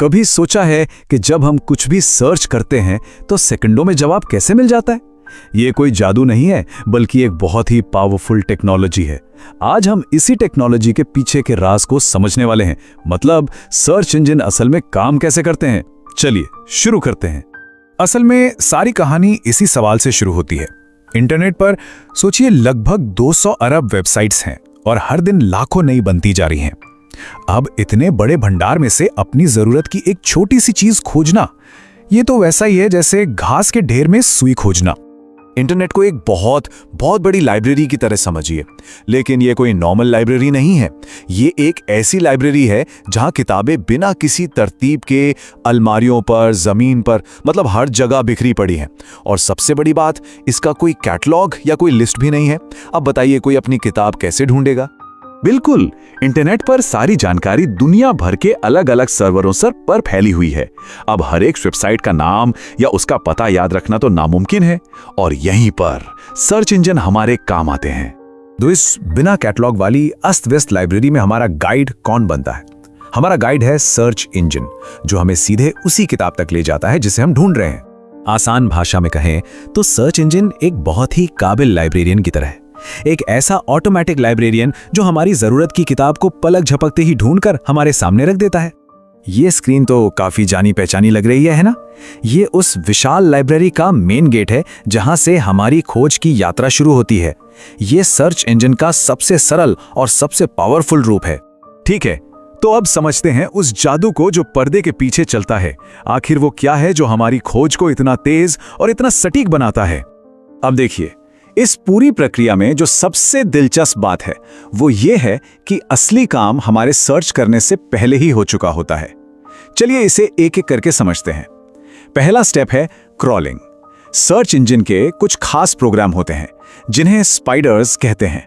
कभी सोचा है कि जब हम कुछ भी सर्च करते हैं तो सेकंडों में जवाब कैसे मिल जाता है? ये कोई जादू नहीं है, बल्कि एक बहुत ही पावरफुल टेक्नोलॉजी है। आज हम इसी टेक्नोलॉजी के पीछे के राज को समझने वाले हैं, मतलब सर्च इंजन असल में काम कैसे करते हैं। चलिए शुरू करते हैं। असल में सारी कहानी इसी सवाल से शुरू होती है। इंटरनेट पर सोचिए लगभग 200 अरब वेबसाइट्स हैं और हर दिन लाखों नई बनती जा रही हैं। अब इतने बड़े भंडार में से अपनी जरूरत की एक छोटी सी चीज खोजना, ये तो वैसा ही है जैसे घास के ढेर में सुई खोजना। इंटरनेट को एक बहुत बड़ी लाइब्रेरी की तरह समझिए, लेकिन ये कोई नॉर्मल लाइब्रेरी नहीं है। ये एक ऐसी लाइब्रेरी है जहां किताबें बिना किसी तरतीब के अलमारियों पर, जमीन पर, मतलब हर जगह बिखरी पड़ी हैं। और सबसे बड़ी बात, इसका कोई कैटलॉग या कोई लिस्ट भी नहीं है। अब बताइए कोई अपनी किताब कैसे ढूंढेगा? बिल्कुल, इंटरनेट पर सारी जानकारी दुनिया भर के अलग अलग सर्वरों पर फैली हुई है। अब हर एक वेबसाइट का नाम या उसका पता याद रखना तो नामुमकिन है, और यहीं पर सर्च इंजन हमारे काम आते हैं। तो इस बिना कैटलॉग वाली अस्त व्यस्त लाइब्रेरी में हमारा गाइड कौन बनता है? हमारा गाइड है सर्च इंजन, जो हमें सीधे उसी किताब तक ले जाता है जिसे हम ढूंढ रहे हैं। आसान भाषा में कहें तो सर्च इंजन एक बहुत ही काबिल लाइब्रेरियन की तरह है। एक ऐसा ऑटोमेटिक लाइब्रेरियन जो हमारी जरूरत की किताब को पलक झपकते ही ढूंढकर हमारे सामने रख देता है। ये स्क्रीन तो काफी जानी पहचानी लग रही है ना? ये उस विशाल लाइब्रेरी का मेन गेट है जहां से हमारी खोज की यात्रा शुरू होती है। ये सर्च इंजन का सबसे सरल और सबसे पावरफुल रूप है। ठीक है, तो अब समझते हैं उस जादू को जो पर्दे के पीछे चलता है। आखिर वो क्या है जो हमारी खोज को इतना तेज और इतना सटीक बनाता है? अब देखिए, इस पूरी प्रक्रिया में जो सबसे दिलचस्प बात है वो ये है कि असली काम हमारे सर्च करने से पहले ही हो चुका होता है। चलिए इसे एक एक करके समझते हैं। पहला स्टेप है क्रॉलिंग। सर्च इंजन के कुछ खास प्रोग्राम होते हैं जिन्हें स्पाइडर्स कहते हैं।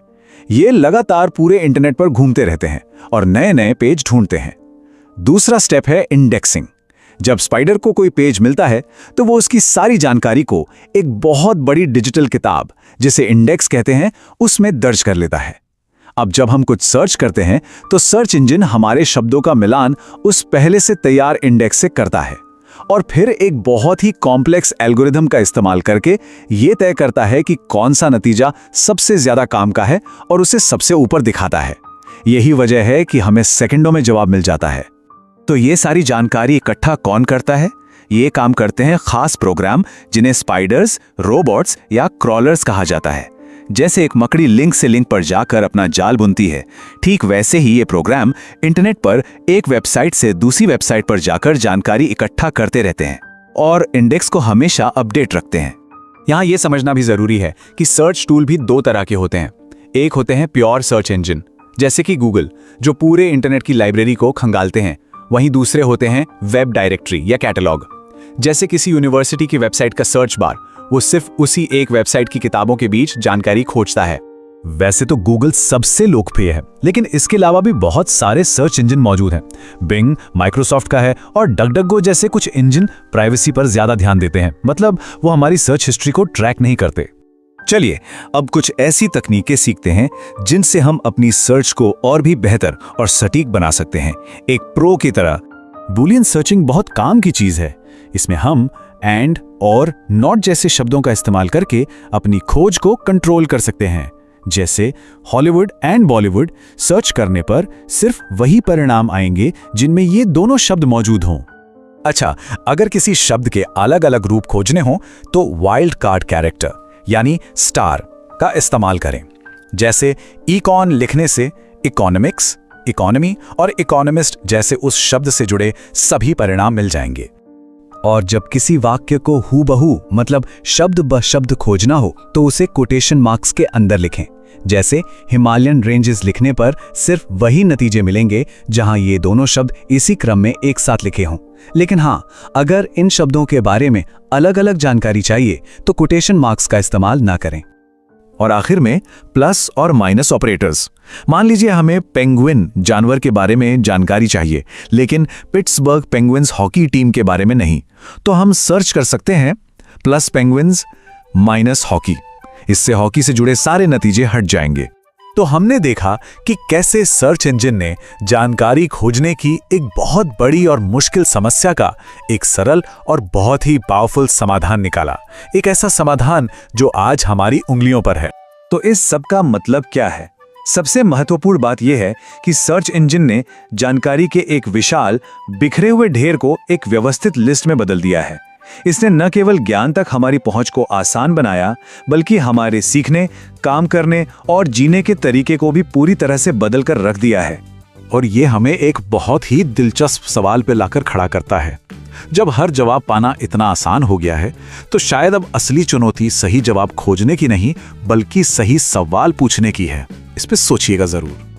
ये लगातार पूरे इंटरनेट पर घूमते रहते हैं और नए नए पेज ढूंढते हैं। दूसरा स्टेप है इंडेक्सिंग। जब स्पाइडर को कोई पेज मिलता है तो वो उसकी सारी जानकारी को एक बहुत बड़ी डिजिटल किताब, जिसे इंडेक्स कहते हैं, उसमें दर्ज कर लेता है। अब जब हम कुछ सर्च करते हैं तो सर्च इंजन हमारे शब्दों का मिलान उस पहले से तैयार इंडेक्स से करता है और फिर एक बहुत ही कॉम्प्लेक्स एल्गोरिथम का इस्तेमाल करके ये तय करता है कि कौन सा नतीजा सबसे ज्यादा काम का है और उसे सबसे ऊपर दिखाता है। यही वजह है कि हमें सेकंडों में जवाब मिल जाता है। तो ये सारी जानकारी इकट्ठा कौन करता है? ये काम करते हैं खास प्रोग्राम जिन्हें स्पाइडर्स, रोबोट्स या क्रॉलर्स कहा जाता है। जैसे एक मकड़ी लिंक से लिंक पर जाकर अपना जाल बुनती है, ठीक वैसे ही ये प्रोग्राम इंटरनेट पर एक वेबसाइट से दूसरी वेबसाइट पर जाकर जानकारी इकट्ठा करते रहते हैं और इंडेक्स को हमेशा अपडेट रखते हैं। यहाँ ये समझना भी जरूरी है कि सर्च टूल भी दो तरह के होते हैं। एक होते हैं प्योर सर्च इंजन, जैसे कि गूगल, जो पूरे इंटरनेट की लाइब्रेरी को खंगालते हैं। वहीं दूसरे होते हैं वेब डायरेक्टरी या कैटलॉग, जैसे किसी यूनिवर्सिटी की वेबसाइट का सर्च बार, वो सिर्फ उसी एक वेबसाइट की किताबों के बीच जानकारी खोजता है। वैसे तो गूगल सबसे लोकप्रिय है, लेकिन इसके अलावा भी बहुत सारे सर्च इंजन मौजूद हैं। बिंग माइक्रोसॉफ्ट का है और डकडकगो जैसे कुछ इंजन प्राइवेसी पर ज्यादा ध्यान देते हैं, मतलब वो हमारी सर्च हिस्ट्री को ट्रैक नहीं करते। चलिए अब कुछ ऐसी तकनीकें सीखते हैं जिनसे हम अपनी सर्च को और भी बेहतर और सटीक बना सकते हैं, एक प्रो की तरह। बूलियन सर्चिंग बहुत काम की चीज है। इसमें हम एंड और नॉट जैसे शब्दों का इस्तेमाल करके अपनी खोज को कंट्रोल कर सकते हैं। जैसे हॉलीवुड एंड बॉलीवुड सर्च करने पर सिर्फ वही परिणाम आएंगे जिनमें ये दोनों शब्द मौजूद हों। अच्छा, अगर किसी शब्द के अलग अलग रूप खोजने हों तो वाइल्ड कार्ड कैरेक्टर यानी स्टार का इस्तेमाल करें। जैसे इकॉन लिखने से इकोनॉमिक्स, इकोनॉमी और इकोनॉमिस्ट जैसे उस शब्द से जुड़े सभी परिणाम मिल जाएंगे। और जब किसी वाक्य को हूबहू, मतलब शब्द ब शब्द खोजना हो तो उसे कोटेशन मार्क्स के अंदर लिखें। जैसे हिमालयन रेंजेस लिखने पर सिर्फ वही नतीजे मिलेंगे जहां ये दोनों शब्द इसी क्रम में एक साथ लिखे हों। लेकिन हाँ, अगर इन शब्दों के बारे में अलग अलग जानकारी चाहिए तो कोटेशन मार्क्स का इस्तेमाल ना करें। और आखिर में प्लस और माइनस ऑपरेटर्स। मान लीजिए हमें पेंगुइन जानवर के बारे में जानकारी चाहिए, लेकिन पिट्सबर्ग पेंगुइन्स हॉकी टीम के बारे में नहीं, तो हम सर्च कर सकते हैं प्लस पेंगुइन्स माइनस हॉकी। इससे हॉकी से जुड़े सारे नतीजे हट जाएंगे। तो हमने देखा कि कैसे सर्च इंजन ने जानकारी खोजने की एक बहुत बड़ी और मुश्किल समस्या का एक सरल और बहुत ही पावरफुल समाधान निकाला। एक ऐसा समाधान जो आज हमारी उंगलियों पर है। तो इस सब का मतलब क्या है? सबसे महत्वपूर्ण बात यह है कि सर्च इंजन ने जानकारी के एक विशाल बिखरे हुए ढेर को एक व्यवस्थित लिस्ट में बदल दिया है। इसने न केवल ज्ञान तक हमारी पहुंच को आसान बनाया, बल्कि हमारे सीखने, काम करने और जीने के तरीके को भी पूरी तरह से बदल कर रख दिया है। और ये हमें एक बहुत ही दिलचस्प सवाल पे लाकर खड़ा करता है। जब हर जवाब पाना इतना आसान हो गया है, तो शायद अब असली चुनौती सही जवाब खोजने की नहीं, बल्कि सही सवाल पूछने की है। इस पे सोचिएगा जरूर।